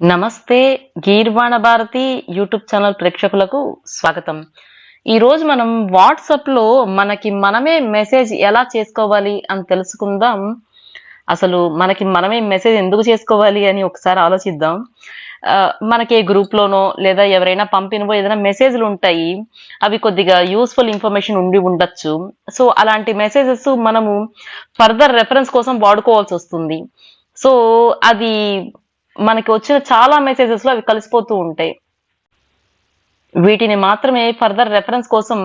నమస్తే గీర్వాణ Bharati YouTube channel ప్రేక్షకులకు స్వాగతం. ఈ రోజు మనం వాట్సాప్ లో మనకి మనమే మెసేజ్ ఎలా చేసుకోవాలి అని తెలుసుకుందాం. అసలు మనకి మనమే మెసేజ్ ఎందుకు చేసుకోవాలి అని ఒకసారి ఆలోచిద్దాం. మనకి గ్రూప్ లోనో లేదా ఎవరైనా పంపినవో ఏదైనా మెసేజ్లు ఉంటాయి. అవి కొద్దిగా యూస్ఫుల్ ఇన్ఫర్మేషన్ ఉండి ఉండొచ్చు. సో అలాంటి మెసేజెస్ మనము ఫర్దర్ రెఫరెన్స్ కోసం వాడుకోవాల్సి వస్తుంది. సో అది మనకి వచ్చిన చాలా మెసేజెస్ లో అవి కలిసిపోతూ ఉంటాయి. వీటిని మాత్రమే ఫర్దర్ రెఫరెన్స్ కోసం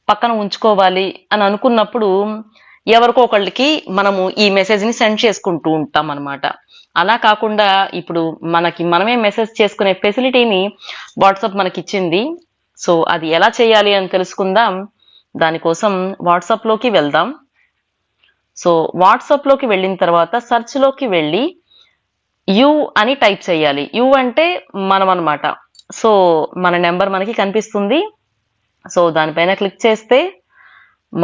పక్కన ఉంచుకోవాలి అని అనుకున్నప్పుడు ఎవరికో ఒకళ్ళకి మనము ఈ మెసేజ్ ని సెండ్ చేసుకుంటూ ఉంటాం అనమాట. అలా కాకుండా ఇప్పుడు మనకి మనమే మెసేజ్ చేసుకునే ఫెసిలిటీని వాట్సాప్ మనకి ఇచ్చింది. సో అది ఎలా చేయాలి అని తెలుసుకుందాం. దానికోసం వాట్సాప్ లోకి వెళ్దాం. సో వాట్సాప్ లోకి వెళ్ళిన తర్వాత సెర్చ్ లోకి వెళ్ళి యు అని టైప్ చేయాలి. యు అంటే మనం అనమాట. సో మన నెంబర్ మనకి కనిపిస్తుంది. సో దానిపైన క్లిక్ చేస్తే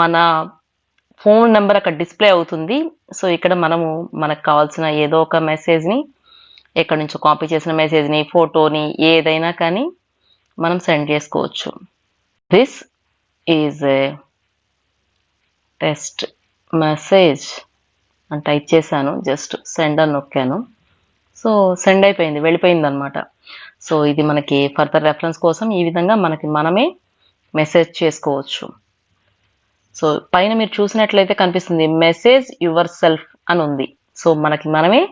మన ఫోన్ నెంబర్ అక్కడ డిస్ప్లే అవుతుంది. సో ఇక్కడ మనకు కావాల్సిన ఏదో ఒక మెసేజ్ ని, ఎక్కడి నుంచో కాపీ చేసిన మెసేజ్ ని, ఫోటోని, ఏదైనా కానీ మనం సెండ్ చేసుకోవచ్చు. This is a test message అని టైప్ చేశాను. జస్ట్ సెండ్ అని నొక్కాను. సో సెండ్ అయిపోయింది, వెళ్ళిపోయింది అనమాట. సో ఇది మనకి ఫర్దర్ రెఫరెన్స్ కోసం ఈ విధంగా మనకి మనమే మెసేజ్ చేసుకోవచ్చు. సో పైన మీరు చూసినట్లయితే కనిపిస్తుంది మెసేజ్ యువర్ సెల్ఫ్ అని ఉంది. సో మనకి మనమే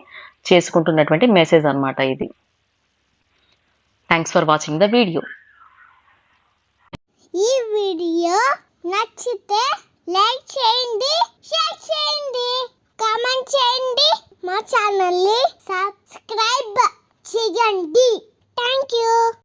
చేసుకుంటున్నటువంటి మెసేజ్ అనమాట ఇది. Thanks for watching the video. ఈ వీడియో నచ్చితే లైక్ చేయండి, షేర్ చేయండి, కామెంట్ చేయండి, మా ఛానల్ ని సబ్స్క్రైబ్ చేయండి. Thank you.